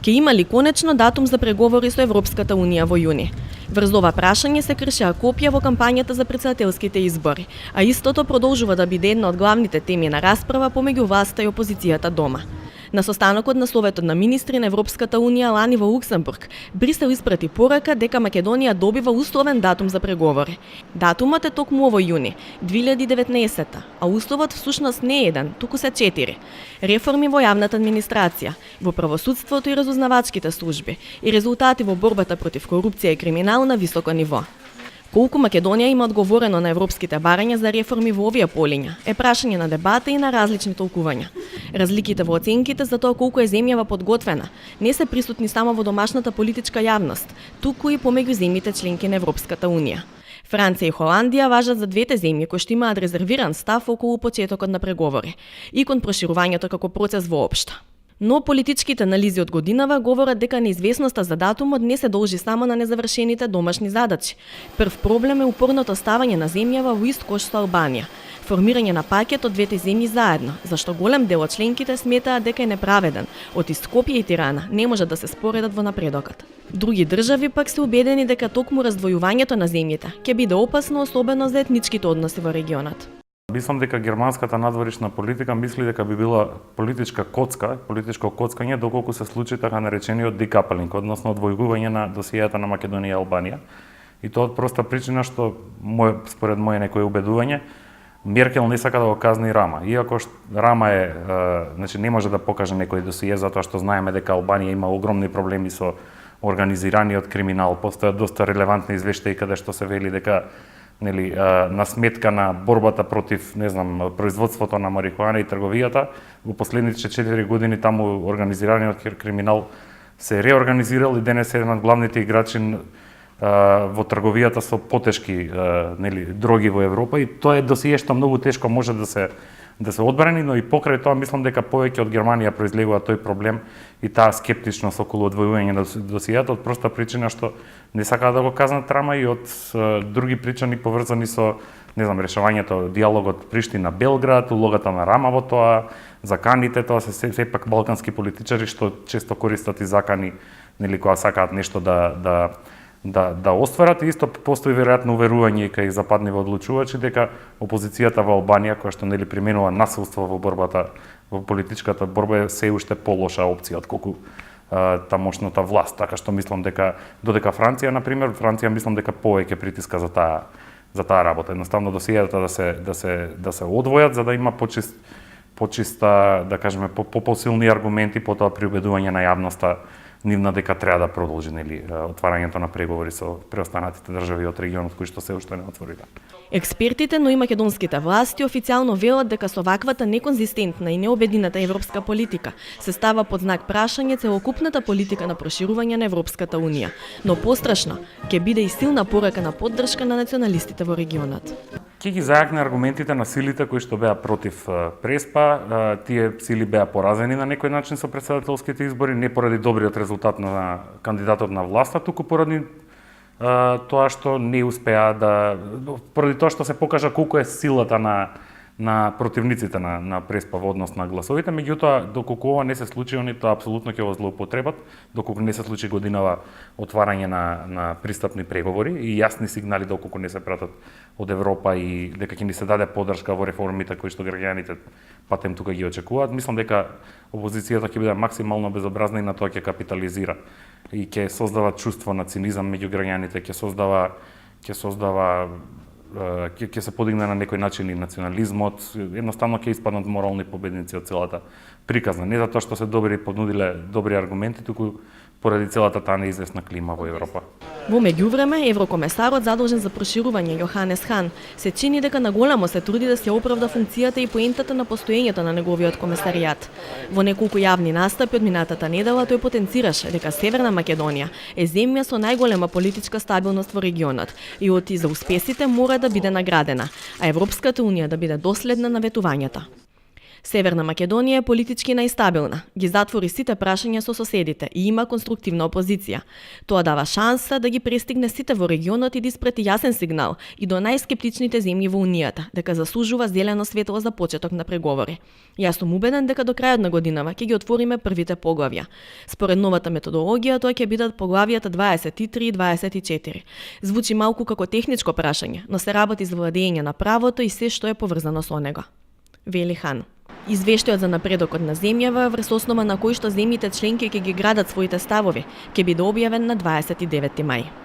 Ке има ли конечно датум за преговори со Европската Унија во јуни? Врз ова прашање се кршеа копија во кампањата за претседателските избори, а истото продолжува да биде една од главните теми на расправа помеѓу власта и опозицијата дома. На состанокот на Советот на министри на Европската Унија лани во Луксембург, Брисел испрати порака дека Македонија добива условен датум за преговори. Датумот е токму овој јуни, 2019, а условот всушност не е еден, туку се 4. Реформи во јавната администрација, во правосудството и разузнавачките служби и резултати во борбата против корупција и криминал на високо ниво. Колку Македонија има одговорено на европските барања за реформи во овие полиња е прашање на дебата и на различни толкувања. Разликите во оценките за тоа колку е земјава подготвена не се присутни само во домашната политичка јавност, туку и помеѓу земјите членки на Европската Унија. Франција и Холандија важат за двете земји кои што имаат резервиран став околу почетокот на преговори и кон проширувањето како процес воопшто. Но политичките анализи од годинава говорат дека неизвестноста за датумот не се должи само на незавршените домашни задачи. Прв проблем е упорното ставање на земјава во ист кош со Албанија, формирање на пакет од двете земји заедно, зашто голем дел од членките сметаат дека е неправеден, од Скопје и Тирана не може да се споредат во напредокот. Други држави пак се убедени дека токму раздвојувањето на земјите ќе биде опасно, особено за етничките односи во регионот. Мислам дека германската надворешна политика мисли дека би била политичко коцкање доколку се случи така наречениот декапелинг, односно одвојување на досијата на Македонија и Албанија. И тоа од проста причина што според моје некој убедување Меркел не сака да го казни Рама. Иако Рама не може да покаже некој досие затоа што знаеме дека Албанија има огромни проблеми со организираниот криминал, постојат доста релевантни извештаи каде што се вели дека на сметка на борбата против, производството на марихуана и трговијата, во последните 4 години таму организираниот криминал се реорганизирал и денес е еден од главните играчи во трговијата со потешки дроги во Европа, и тоа е досие што многу тешко може да се одбрани, но и покрај тоа мислам дека повеќе од Германија произлегува тој проблем и таа скептичност околу одвојување на досијата од проста причина што не сакаат да го казнат Рама и од други причини поврзани со решавањето диалогот Приштина-Белград, улогата на Рама во тоа, заканите, тоа се сепак балкански политичари што често користат и закани кога сакаат нешто да остварат, и исто постои веројатно уверување кај западни одлучувачи дека опозицијата во Албанија, која што применува насилство во борбата, во политичката борба, е се уште полоша опција отколку тамошната власт, така што мислам дека додека Франција мислам дека повеќе притиска за таа работа. Едноставно досијата да се одвојат за да има почиста, да кажеме, посилни аргументи потоа при убедување на јавноста нивна дека треба да продолжи отварањето на преговори со преостанатите држави од регионот кои што се уште не отворија. Експертите, но и македонските власти официјално велат дека со ваквата неконзистентна и необедината европска политика се става под знак прашање целокупната политика на проширување на Европската Унија, но пострашно ќе биде и силна порака на поддршка на националистите во регионот. Ќе ги зајакне аргументите на силите кои што беа против Преспа. Тие сили беа поразени на некој начин со претседателските избори, не поради добриот резултат на кандидатот на власта, туку поради тоа што не успеа поради тоа што се покажа колку е силата на противниците на Преспа во однос на гласовите. Меѓутоа, доколку ова не се случи, они тоа апсолутно ќе го злоупотребат, доколку не се случи годинава отварање на пристапни преговори и јасни сигнали доколку не се пратат од Европа и дека ќе ни се даде поддршка во реформите кои што граѓаните патем тука ги очекуваат. Мислам дека опозицијата ќе биде максимално безобразна и на тоа ќе капитализира и ќе создава чувство на цинизам меѓу граѓаните, ќе се подигне на некој начин и национализмот, едноставно ќе испаднат морални победници од целата приказна. Не затоа што се понудиле добри аргументи, туку поради целата таа неизвестна клима во Европа. Во меѓувреме, еврокомесарот задолжен за проширување Јоханес Хан се чини дека наголемо се труди да се оправда функцијата и поентата на постоењето на неговиот комесаријат. Во неколку јавни настапи од минатата недела тој потенцираше дека Северна Македонија е земја со најголема политичка стабилност во регионот и оти за успесите мора да биде наградена, а Европската Унија да биде доследна на ветувањата. Северна Македонија е политички најстабилна, ги затвори сите прашања со соседите и има конструктивна опозиција. Тоа дава шанса да ги престигне сите во регионот и да испрати јасен сигнал и до најскептичните земји во Унијата, дека заслужува зелено светло за почеток на преговори. Јас сум убеден дека до крајот на годинава ќе ги отвориме првите поглавја. Според новата методологија, тоа ќе бидат поглавјата 23 и 24. Звучи малку како техничко прашање, но се работи за владење на правото и се што е поврзано со него. Вели Хан. Извештајот за напредокот на земјава, врз основа на кој што земјите членки ќе ги градат своите ставови, ќе биде објавен на 29 мај.